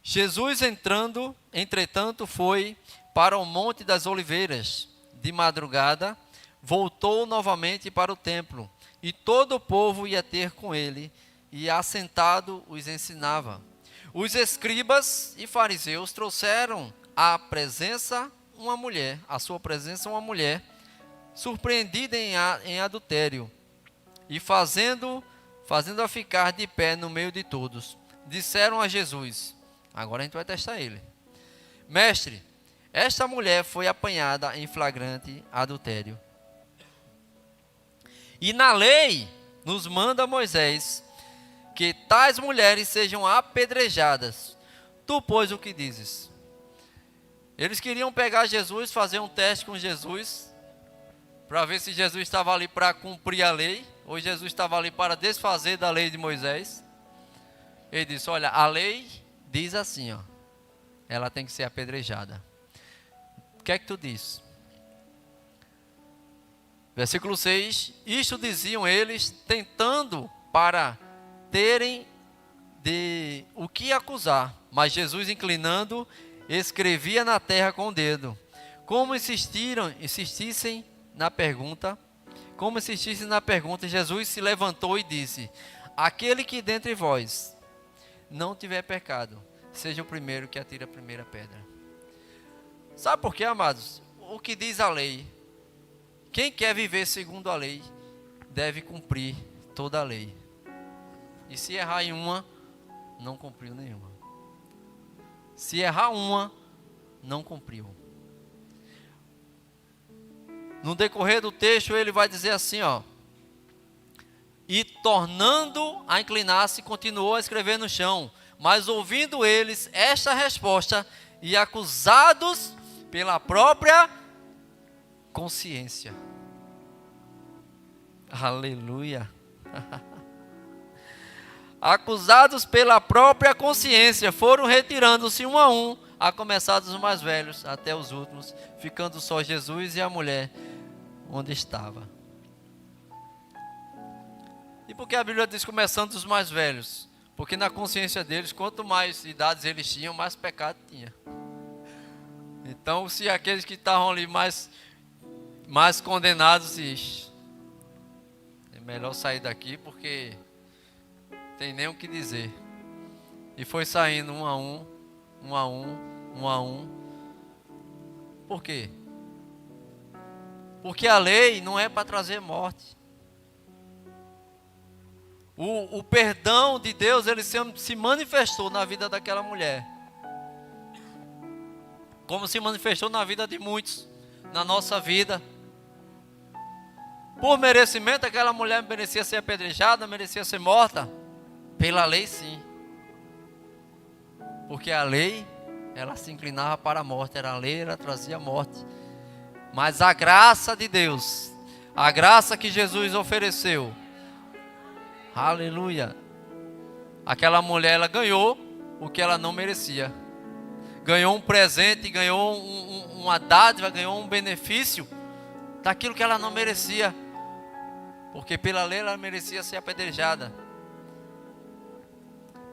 Jesus entrando, entretanto, foi para o Monte das Oliveiras. De madrugada, voltou novamente para o templo, e todo o povo ia ter com ele, e assentado os ensinava. Os escribas e fariseus trouxeram à sua presença uma mulher, surpreendida em adultério, e fazendo-a ficar de pé no meio de todos, disseram a Jesus, agora a gente vai testar ele: Mestre, esta mulher foi apanhada em flagrante adultério. E na lei nos manda Moisés que tais mulheres sejam apedrejadas. Tu, pois, o que dizes? Eles queriam pegar Jesus, fazer um teste com Jesus, para ver se Jesus estava ali para cumprir a lei, ou Jesus estava ali para desfazer da lei de Moisés. Ele disse: olha, a lei diz assim, ó, ela tem que ser apedrejada. O que é que tu diz? Versículo 6, isto diziam eles, tentando para terem de o que acusar. Mas Jesus, inclinando, escrevia na terra com o dedo. Como insistissem na pergunta, Jesus se levantou e disse: aquele que dentre vós não tiver pecado, seja o primeiro que atire a primeira pedra. Sabe por quê, amados? O que diz a lei? Quem quer viver segundo a lei, deve cumprir toda a lei. E se errar em uma, não cumpriu nenhuma. Se errar uma, não cumpriu. No decorrer do texto, ele vai dizer assim, ó: e tornando a inclinar-se, continuou a escrever no chão. Mas ouvindo eles esta resposta, e acusados pela própria consciência. Aleluia. Acusados pela própria consciência, foram retirando-se um a um, a começar dos mais velhos até os últimos, ficando só Jesus e a mulher onde estava. E por que a Bíblia diz começando dos mais velhos? Porque na consciência deles, quanto mais idades eles tinham, mais pecado tinha. Então, se aqueles que estavam ali mais condenados, é melhor sair daqui, porque tem nem o que dizer. E foi saindo um a um, um a um, um a um. Por quê? Porque a lei não é para trazer morte. O perdão de Deus, ele se manifestou na vida daquela mulher, como se manifestou na vida de muitos, na nossa vida. Por merecimento, aquela mulher merecia ser apedrejada, merecia ser morta. Pela lei, sim. Porque a lei, ela se inclinava para a morte. Era a lei, ela trazia a morte. Mas a graça de Deus, a graça que Jesus ofereceu, aleluia, aquela mulher, ela ganhou o que ela não merecia. Ganhou um presente, ganhou uma dádiva, ganhou um benefício daquilo que ela não merecia. Porque pela lei ela merecia ser apedrejada.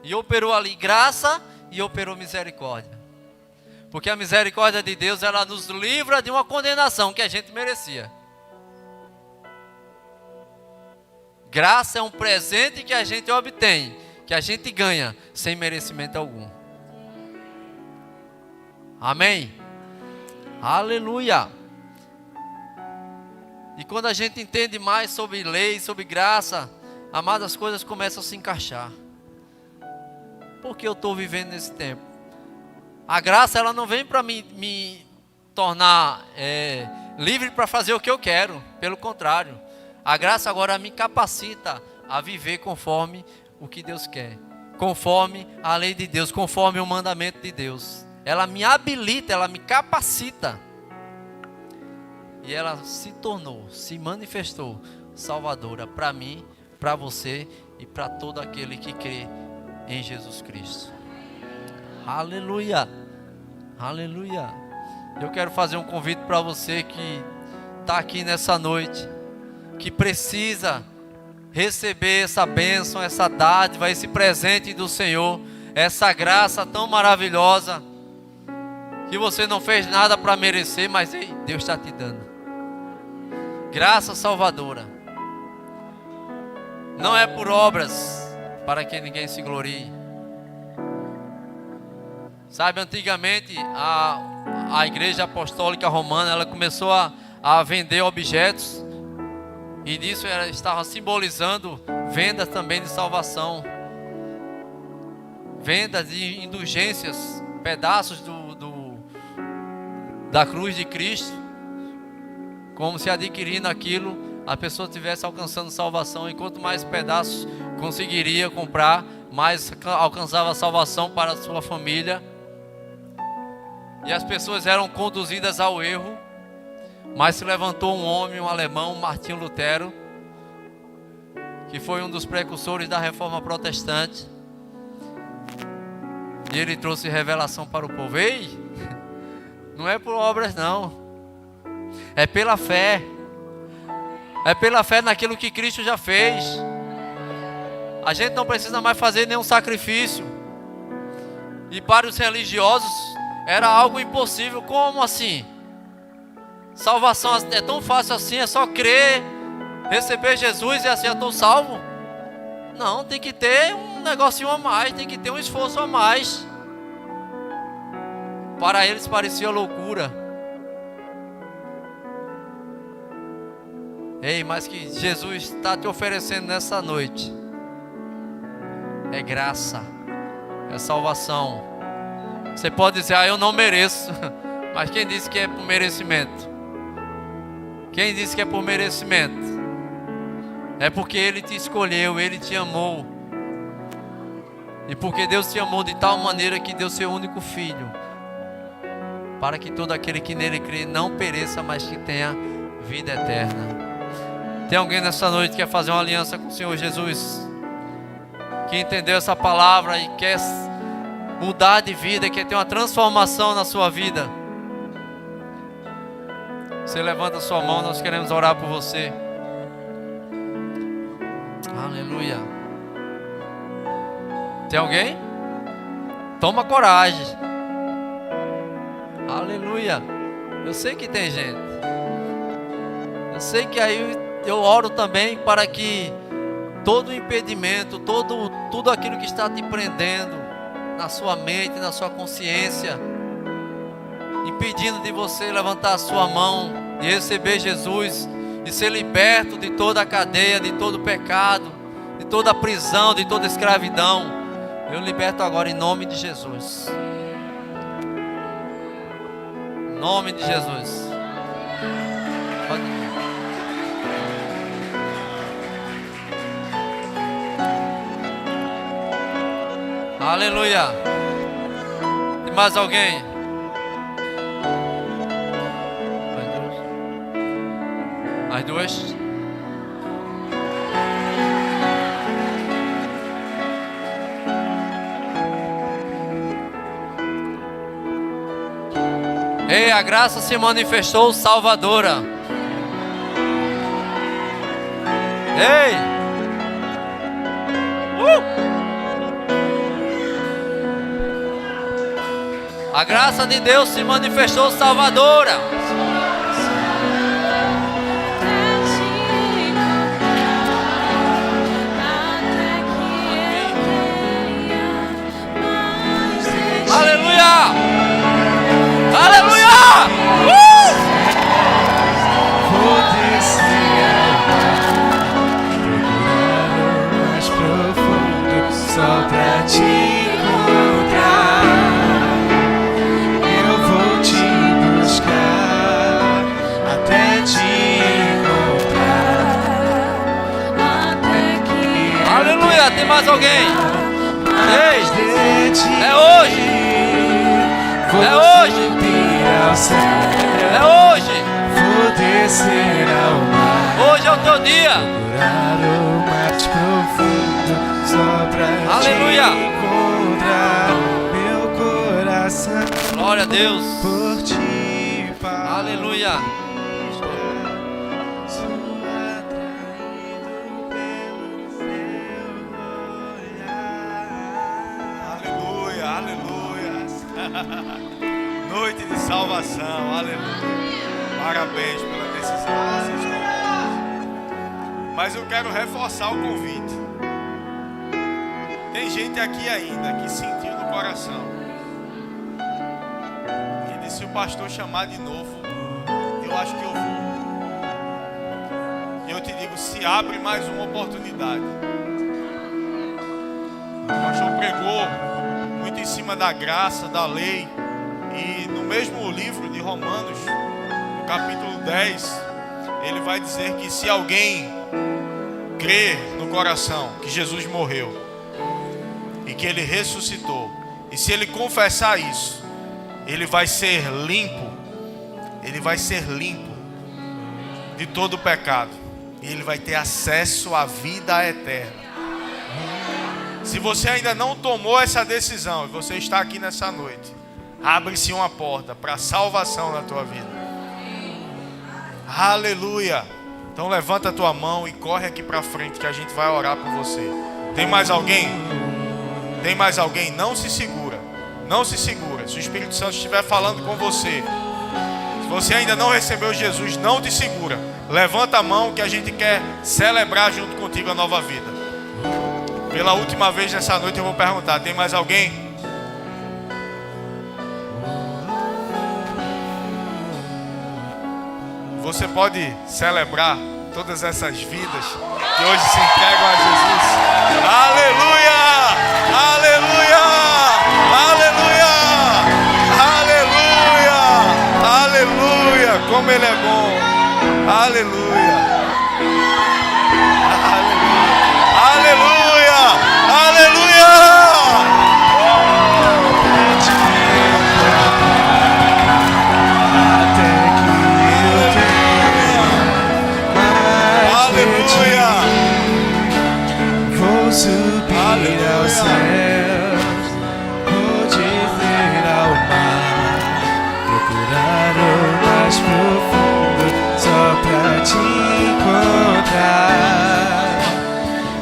E operou ali graça e operou misericórdia. Porque a misericórdia de Deus, ela nos livra de uma condenação que a gente merecia. Graça é um presente que a gente obtém, que a gente ganha sem merecimento algum. Amém? Aleluia! E quando a gente entende mais sobre lei, sobre graça, amadas, as coisas começam a se encaixar. Por que eu estou vivendo nesse tempo? A graça, ela não vem para me tornar livre para fazer o que eu quero. Pelo contrário, a graça agora me capacita a viver conforme o que Deus quer, conforme a lei de Deus, conforme o mandamento de Deus. Ela me habilita, ela me capacita. E ela se manifestou salvadora para mim, para você e para todo aquele que crê em Jesus Cristo. Aleluia, aleluia. Eu quero fazer um convite para você que está aqui nessa noite, que precisa receber essa bênção, essa dádiva, esse presente do Senhor, essa graça tão maravilhosa, que você não fez nada para merecer, mas Deus está te dando. Graça salvadora. Não é por obras, para que ninguém se glorie. Sabe, antigamente a igreja apostólica romana, ela começou a vender objetos, e nisso ela estava simbolizando vendas também de salvação. vendas de indulgências, pedaços da cruz de Cristo, como se adquirindo aquilo, a pessoa estivesse alcançando salvação. E quanto mais pedaços conseguiria comprar, mais alcançava salvação para a sua família. E as pessoas eram conduzidas ao erro. Mas se levantou um homem, um alemão, Martinho Lutero, que foi um dos precursores da Reforma Protestante, e ele trouxe revelação para o povo. Ei, não é por obras não, é pela fé. É pela fé naquilo que Cristo já fez. A gente não precisa mais fazer nenhum sacrifício. E para os religiosos era algo impossível. Como assim? Salvação é tão fácil assim, é só crer, receber Jesus e assim eu estou salvo? Não, tem que ter um negocinho a mais, tem que ter um esforço a mais. Para eles parecia loucura. Ei, mas que Jesus está te oferecendo nessa noite é graça, é salvação. Você pode dizer, eu não mereço. Mas quem disse que é por merecimento? Quem disse que é por merecimento? É porque Ele te escolheu, Ele te amou. E porque Deus te amou de tal maneira que deu seu único Filho, para que todo aquele que nele crê não pereça, mas que tenha vida eterna. Tem alguém nessa noite que quer fazer uma aliança com o Senhor Jesus, que entendeu essa palavra e quer mudar de vida, quer ter uma transformação na sua vida? Você levanta a sua mão, nós queremos orar por você. Aleluia. Tem alguém? Toma coragem. Aleluia. Eu sei que tem gente. Eu sei que aí eu oro também para que todo impedimento, tudo aquilo que está te prendendo na sua mente, na sua consciência, impedindo de você levantar a sua mão e receber Jesus e ser liberto de toda a cadeia, de todo o pecado, de toda a prisão, de toda a escravidão, eu liberto agora em nome de Jesus. Em nome de Jesus. Pode ir. Aleluia. Tem mais alguém? Mais duas? Ei, a graça se manifestou salvadora. Ei! A graça de Deus se manifestou salvadora. Aleluia! Aleluia! Vou descer mais profundo só pra te encontrar. Eu vou te buscar até te encontrar. Aleluia! Tem mais alguém? Ei! É hoje! É hoje! É hoje! Vou descer ao mar. Hoje é o teu dia! Procurar o mais profundo só pra Aleluia! te encontrar. Meu coração Glória a Deus! por ti palpita. Aleluia! Sou atraído pelo seu olhar. Aleluia, aleluia. Noite de salvação, aleluia. Parabéns pela decisão que vocês tomaram. Mas eu quero reforçar o convite. Tem gente aqui ainda que sentiu no coração. E disse: se o pastor chamar de novo, eu acho que eu vou. E eu te digo, se abre mais uma oportunidade. O pastor pregou muito em cima da graça, da lei. E no mesmo livro de Romanos, no capítulo 10, ele vai dizer que se alguém crer no coração que Jesus morreu e que ele ressuscitou, e se ele confessar isso, ele vai ser limpo. Ele vai ser limpo de todo o pecado. E ele vai ter acesso à vida eterna. Se você ainda não tomou essa decisão e você está aqui nessa noite, abre-se uma porta para salvação na tua vida. Aleluia. Então levanta a tua mão e corre aqui para frente que a gente vai orar por você. Tem mais alguém? Tem mais alguém? Não se segura. Não se segura. Se o Espírito Santo estiver falando com você, se você ainda não recebeu Jesus, não te segura. Levanta a mão que a gente quer celebrar junto contigo a nova vida. Pela última vez nessa noite eu vou perguntar, tem mais alguém? Você pode celebrar todas essas vidas que hoje se entregam a Jesus. Aleluia! Aleluia! Aleluia! Aleluia! Aleluia! Como Ele é bom! Aleluia! Aleluia! Aleluia! Vou subir aos céus, vou descer ao mar, procurar o mais profundo só pra te encontrar.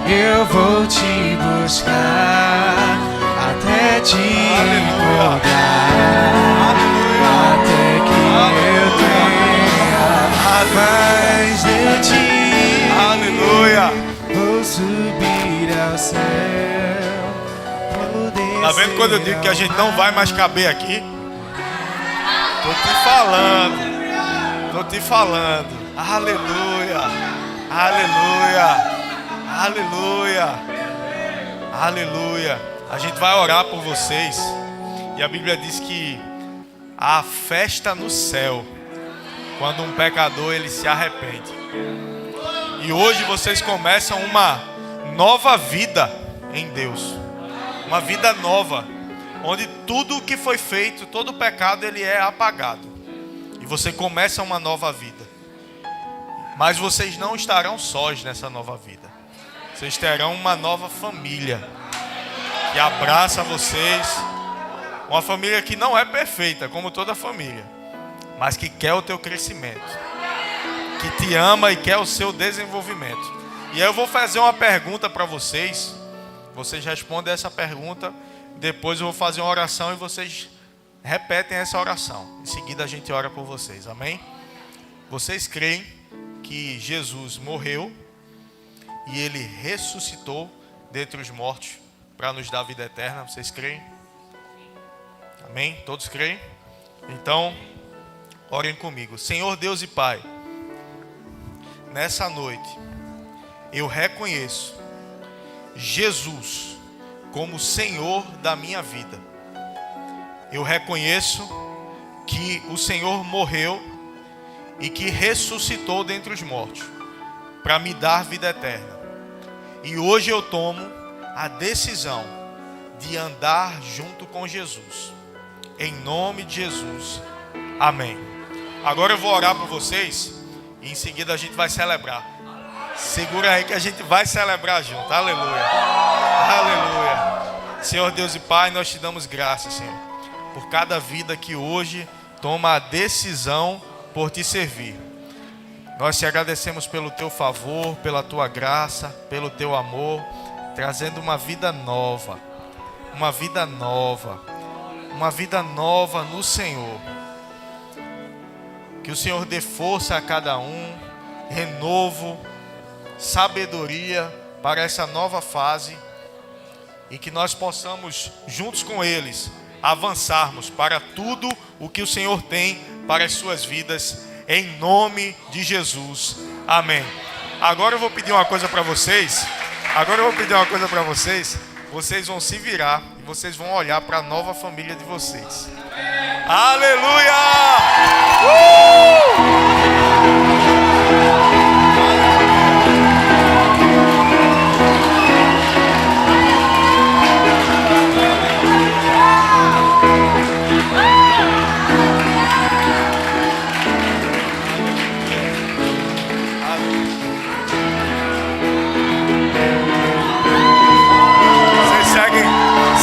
Eu vou te buscar até te encontrar, até que eu tenha mais de ti. Aleluia! Vou subir ao céu. Tá vendo quando eu digo que a gente não vai mais caber aqui? Tô te falando. Tô te falando. Aleluia. Aleluia. Aleluia. Aleluia. A gente vai orar por vocês. E a Bíblia diz que há festa no céu quando um pecador ele se arrepende. E hoje vocês começam uma nova vida em Deus. Uma vida nova, onde tudo o que foi feito, todo o pecado, ele é apagado. E você começa uma nova vida. Mas vocês não estarão sós nessa nova vida. Vocês terão uma nova família que abraça vocês. Uma família que não é perfeita, como toda família, mas que quer o teu crescimento, que te ama e quer o seu desenvolvimento. E aí eu vou fazer uma pergunta para vocês. Vocês respondem essa pergunta. Depois eu vou fazer uma oração e vocês repetem essa oração. Em seguida a gente ora por vocês, amém? Vocês creem que Jesus morreu e Ele ressuscitou dentre os mortos para nos dar vida eterna? Vocês creem? Amém? Todos creem? Então, orem comigo. Senhor Deus e Pai, nessa noite, eu reconheço Jesus como Senhor da minha vida. Eu reconheço que o Senhor morreu e que ressuscitou dentre os mortos para me dar vida eterna. E hoje eu tomo a decisão de andar junto com Jesus. Em nome de Jesus. Amém. Agora eu vou orar por vocês e em seguida a gente vai celebrar. Segura aí que a gente vai celebrar junto. Aleluia. Aleluia. Senhor Deus e Pai, nós te damos graças, Senhor, por cada vida que hoje toma a decisão por te servir. Nós te agradecemos pelo teu favor, pela tua graça, pelo teu amor, trazendo uma vida nova. Uma vida nova. Uma vida nova no Senhor. Que o Senhor dê força a cada um, renovo, sabedoria para essa nova fase e que nós possamos, juntos com eles, avançarmos para tudo o que o Senhor tem para as suas vidas, em nome de Jesus. Amém. Agora eu vou pedir uma coisa para vocês. Vocês vão se virar e vocês vão olhar para a nova família de vocês. Aleluia!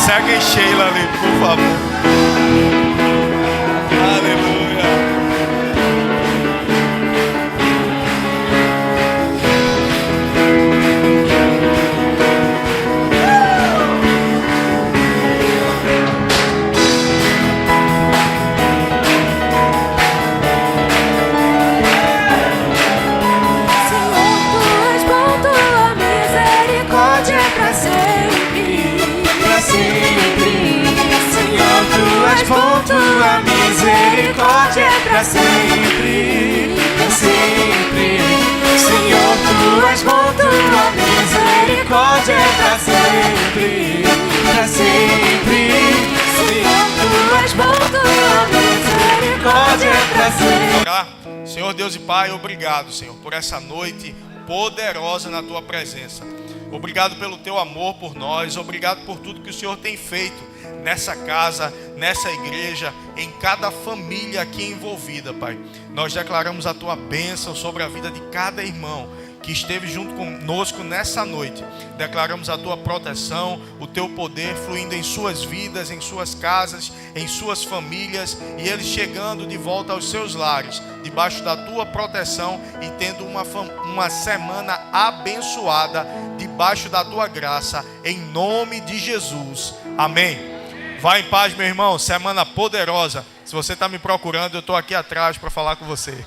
Seguem Sheila ali, por favor. Aleluia. Tua misericórdia é pra sempre, pra sempre. Senhor, tu és bom, tua misericórdia é pra sempre, pra sempre. Senhor, tu és bom, tua misericórdia é pra sempre. Senhor Deus e Pai, obrigado, Senhor, por essa noite poderosa na tua presença. Obrigado pelo teu amor por nós, obrigado por tudo que o Senhor tem feito nessa casa, nessa igreja, em cada família aqui envolvida, Pai. Nós declaramos a tua bênção sobre a vida de cada irmão que esteve junto conosco nessa noite. Declaramos a tua proteção, o teu poder fluindo em suas vidas, em suas casas, em suas famílias, e eles chegando de volta aos seus lares, debaixo da tua proteção e tendo uma semana abençoada, debaixo da tua graça, em nome de Jesus. Amém. Vá em paz, meu irmão. Semana poderosa. Se você está me procurando, eu estou aqui atrás para falar com você.